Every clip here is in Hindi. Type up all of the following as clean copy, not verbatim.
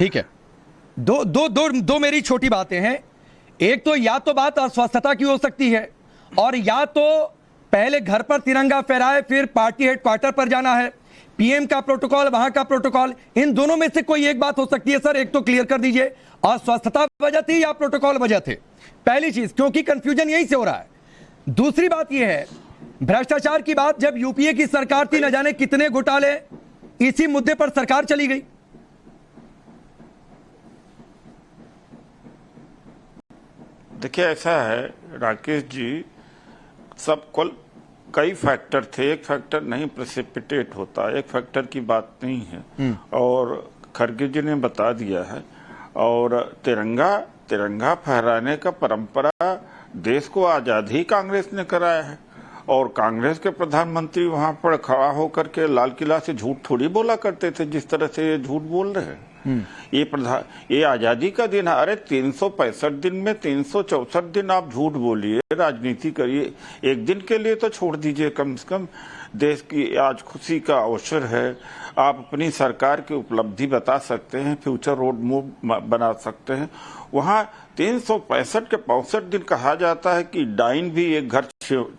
ठीक है, दो मेरी छोटी बातें हैं। एक तो या तो बात अस्वस्थता की हो सकती है, और या तो पहले घर पर तिरंगा फहराए फिर पार्टी हेडक्वार्टर पर जाना है, पीएम का प्रोटोकॉल, वहां का प्रोटोकॉल, इन दोनों में से कोई एक बात हो सकती है। सर एक तो क्लियर कर दीजिए, अस्वस्थता वजह थी या प्रोटोकॉल वजह थे? पहली चीज, क्योंकि कंफ्यूजन यहीं से हो रहा है। दूसरी बात यह है, भ्रष्टाचार की बात जब यूपीए की सरकार थी, न जाने कितने घोटाले, इसी मुद्दे पर सरकार चली गई। देखिए ऐसा है राकेश जी, सब कई फैक्टर थे, एक फैक्टर नहीं प्रेसिपिटेट होता, एक फैक्टर की बात नहीं है। और खड़गे जी ने बता दिया है। और तिरंगा फहराने का परंपरा देश को आजादी कांग्रेस ने कराया है, और कांग्रेस के प्रधानमंत्री वहां पर खड़ा होकर के लाल किला से झूठ थोड़ी बोला करते थे जिस तरह से ये झूठ बोल रहे हैं। ये आजादी का दिन है। अरे 365 दिन में 364 दिन आप झूठ बोलिए, राजनीति करिए, एक दिन के लिए तो छोड़ दीजिए कम से कम। देश की आज खुशी का अवसर है, आप अपनी सरकार की उपलब्धि बता सकते हैं, फ्यूचर रोड मूव बना सकते हैं। वहाँ 365 के 65 दिन कहा जाता है कि डाइन भी एक घर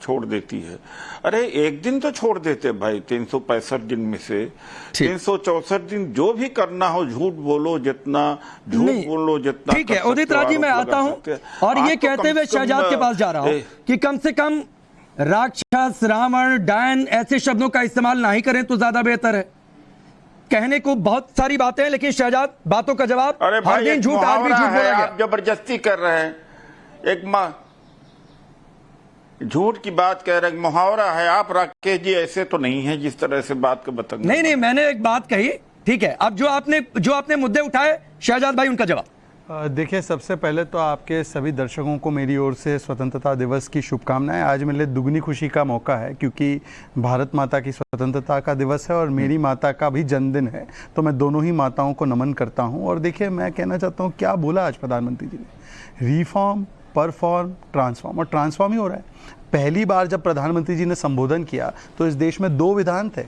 छोड़ देती है। अरे एक दिन तो छोड़ देते भाई, 365 दिन में से 364 दिन जो भी करना हो झूठ बोलो, जितना झूठ बोलो जितना। ठीक है उदित राज जी, मैं आता हूं और ये कहते हुए शहजाद के पास जा रहा हूं कि कम से कम राक्षस, रावण, डायन ऐसे शब्दों का इस्तेमाल ना ही करें तो ज्यादा बेहतर है। कहने को बहुत सारी बातें हैं, लेकिन शहजाद बातों का जवाब, हर दिन झूठ आज भी झूठ बोला गया। आप जबरदस्ती कर रहे हैं, एक झूठ की बात कह रहे हैं, मुहावरा है। आप राकेश जी ऐसे तो नहीं है जिस तरह से बात को बताएंगे। नहीं, मैंने एक बात कही, ठीक है। अब जो आपने मुद्दे उठाए, शहजाद भाई उनका जवाब। देखिए, सबसे पहले तो आपके सभी दर्शकों को मेरी ओर से स्वतंत्रता दिवस की शुभकामनाएं। आज मेरे लिए दुगनी खुशी का मौका है क्योंकि भारत माता की स्वतंत्रता का दिवस है और मेरी माता का भी जन्मदिन है, तो मैं दोनों ही माताओं को नमन करता हूं। और देखिए, मैं कहना चाहता हूं, क्या बोला आज प्रधानमंत्री जी ने, रिफॉर्म, परफॉर्म, ट्रांसफॉर्म, और ट्रांसफॉर्म ही हो रहा है। पहली बार जब प्रधानमंत्री जी ने संबोधन किया तो इस देश में 2 विधान थे,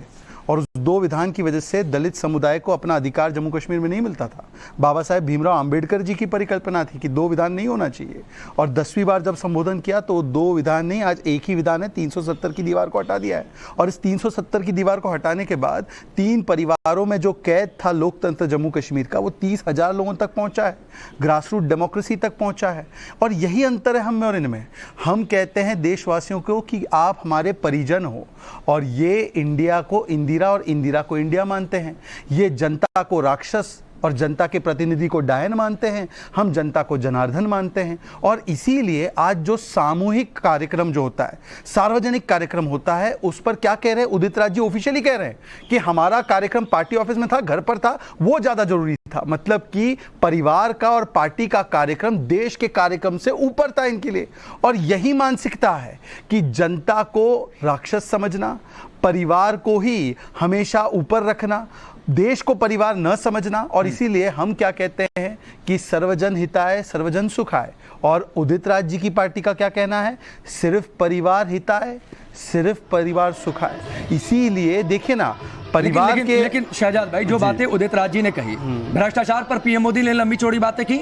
और उस 2 विधान की वजह से दलित समुदाय को अपना अधिकार जम्मू कश्मीर में नहीं मिलता था। बाबा साहेब भीमराव अंबेडकर जी की परिकल्पना थी कि 2 विधान नहीं होना चाहिए, और 10वीं बार जब संबोधन किया तो 2 विधान नहीं, आज एक ही विधान है। 370 की दीवार को हटा दिया है, और इस 370 की दीवार को हटाने के बाद 3 परिवारों में जो कैद था लोकतंत्र जम्मू कश्मीर का, वो 30,000 लोगों तक पहुंचा है, ग्रासरूट डेमोक्रेसी तक पहुंचा है। और यही अंतर है हम में और इनमें। हम कहते हैं देशवासियों को कि आप हमारे परिजन हो, और ये इंडिया को इंदिरा और इंदिरा को इंडिया मानते हैं। ये जनता को राक्षस और जनता के प्रतिनिधि को डायन मानते हैं, हम जनता को जनार्दन मानते हैं। और इसीलिए आज जो सामूहिक कार्यक्रम जो होता है, सार्वजनिक कार्यक्रम होता है, उस पर क्या कह रहे हैं उदित राज जी? ऑफिशियली कह रहे हैं कि हमारा कार्यक्रम पार्टी ऑफिस में था, घर पर था, वो ज्यादा जरूरी था। मतलब कि परिवार का और पार्टी का कार्यक्रम देश के कार्यक्रम से ऊपर था इनके लिए। और यही मानसिकता है कि जनता को राक्षस समझना, परिवार को ही हमेशा ऊपर रखना, देश को परिवार न समझना। और इसीलिए हम क्या कहते हैं कि सर्वजन हिताय सर्वजन सुखाय। और उदित राज जी की पार्टी का क्या कहना है? सिर्फ परिवार हिताय, सिर्फ परिवार सुखाय। इसीलिए देखिए ना, परिवार लेकिन शहजाद भाई, जो बातें उदित राज जी ने कही, भ्रष्टाचार पर पीएम मोदी ने लंबी चौड़ी बातें की,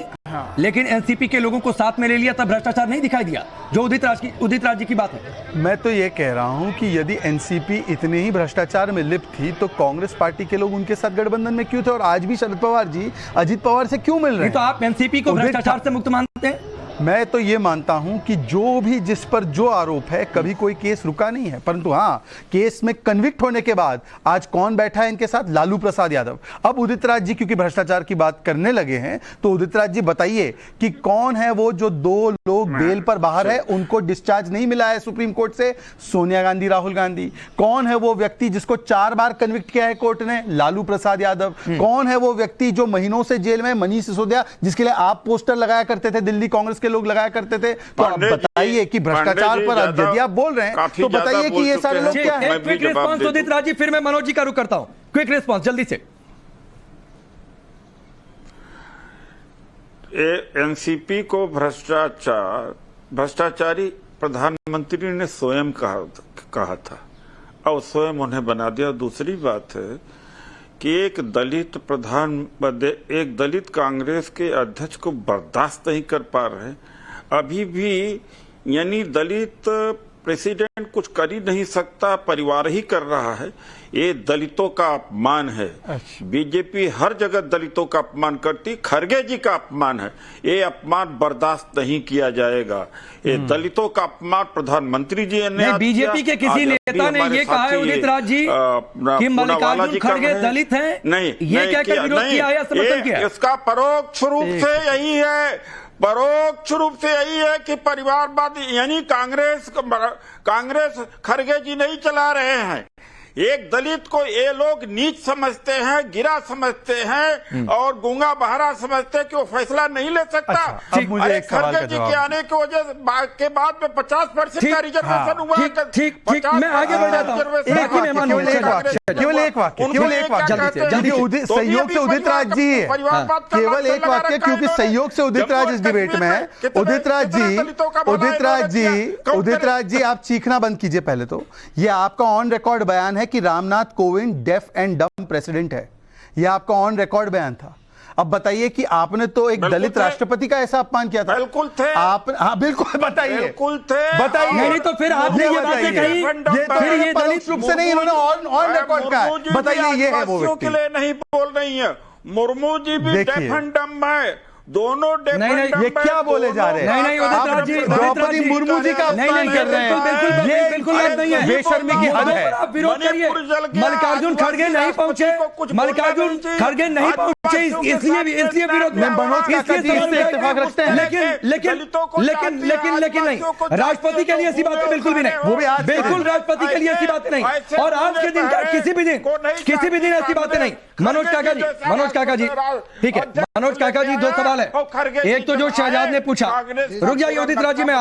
लेकिन एनसीपी के लोगों को साथ में ले लिया, तब भ्रष्टाचार नहीं दिखाई दिया, जो उदित राज जी की बात है। मैं तो ये कह रहा हूं कि यदि एनसीपी इतने ही भ्रष्टाचार में लिप्त थी तो कांग्रेस पार्टी के लोग उनके साथ गठबंधन में क्यों थे? और आज भी शरद पवार जी अजित पवार से क्यों मिल रहे हैं? तो आप एनसीपी को भ्रष्टाचार से मुक्त मानते हैं? मैं तो ये मानता हूं कि जो भी जिस पर जो आरोप है, कभी कोई केस रुका नहीं है, परंतु हां, केस में कन्विक्ट होने के बाद आज कौन बैठा है इनके साथ? लालू प्रसाद यादव। अब उदित राज जी क्योंकि भ्रष्टाचार की बात करने लगे हैं, तो उदित राज जी बताइए कि कौन है वो जो 2 लोग बेल पर बाहर है, उनको डिस्चार्ज नहीं मिला है सुप्रीम कोर्ट से? सोनिया गांधी, राहुल गांधी। कौन है वो व्यक्ति जिसको 4 बार कन्विक्ट किया है कोर्ट ने? लालू प्रसाद यादव। कौन है वो व्यक्ति जो महीनों से जेल में? मनीष सिसोदिया, जिसके लिए आप पोस्टर लगाया करते थे, दिल्ली कांग्रेस के लोग लगाया करते थे। तो आप बताइए कि भ्रष्टाचार पर यदि आप बोल रहे हैं तो बताइए कि ये सारे लोग क्या हैं? क्विक रिस्पांस उदित राज जी, फिर मैं मनोज जी का रुख करता हूं। क्विक रिस्पांस जल्दी से। एनसीपी को भ्रष्टाचारी प्रधानमंत्री ने स्वयं कहा था, और स्वयं उन्हें बना दिया। दूसरी बात है कि एक दलित कांग्रेस के अध्यक्ष को बर्दाश्त नहीं कर पा रहे हैं। अभी भी यानी दलित प्रेसिडेंट कुछ कर ही नहीं सकता, परिवार ही कर रहा है। ये दलितों का अपमान है। बीजेपी हर जगह दलितों का अपमान करती, खरगे जी का अपमान है। ये अपमान बर्दाश्त नहीं किया जाएगा। ये दलितों का अपमान प्रधानमंत्री जी ने, बीजेपी के किसी नेता ने ये कहा है उदित राज जी कि मल्लिकार्जुन खड़गे दलित हैं? नहीं, ये कहकर विरोध किया या समर्थन किया? इसका परोक्ष रूप से यही है, परोक्ष रूप से यही है कि परिवारवादी यानी कांग्रेस खरगे जी नहीं चला रहे हैं। एक दलित को ये लोग नीच समझते हैं, गिरा समझते हैं और गूंगा बहरा समझते हैं कि वो फैसला नहीं ले सकता। अब मुझे एक सवाल का खरगे जी के आने की वजह के बाद में 50% का रिजर्वेशन हुआ। ठीक, मैं आगे बढ़ जाता हूं। केवल एक वाक्य संयोग से उदित राज जी है, केवल एक वाक्य, क्योंकि संयोग से उदित राज इस डिबेट में है। उदित राज जी आप चीखना बंद कीजिए पहले तो। ये आपका ऑन रिकॉर्ड बयान है कि रामनाथ कोविंद डेफ एंड डम प्रेसिडेंट है। यह आपका ऑन रिकॉर्ड बयान था। अब बताइए कि आपने तो एक दलित राष्ट्रपति का ऐसा अपमान किया था। बिल्कुल थे आप। हाँ बिल्कुल, बताइए। बिल्कुल थे। बताइए। नहीं तो फिर आपने ये बातें कही, ये तो ये दलित रूप से नहीं, इन्होंने ऑन रिकॉर्ड का है। बताइए, ये है वो व्यक्ति। के लिए नहीं बोल रही है। मुर्मू जी भी डेफ एंड डम है, दोनों नहीं, ये क्या बोले जा रहे हैं? नहीं, उदित राज जी, द्रौपदी मुर्मू जी का अपमान कर रहे हैं। ये बिल्कुल नहीं है, बेशर्मी की हद है। आप विरोध करिए। मल्लिकार्जुन खड़गे नहीं पहुंचे, मल्लिकार्जुन खड़गे नहीं पहुंचे, इसलिए विरोध में मनोज काका जी इससे इत्तेफाक रखते हैं। लेकिन नहीं, राष्ट्रपति के लिए ऐसी बातें बिल्कुल भी नहीं, वो भी आज बिल्कुल राष्ट्रपति के लिए ऐसी बातें नहीं। और आज के दिन किसी भी दिन ऐसी बातें नहीं। मनोज काका जी, ठीक है, मनोज काका जी, दो सवाल है। एक तो जो शहजाद ने पूछा, रुक जाइए उदित राज जी, मैं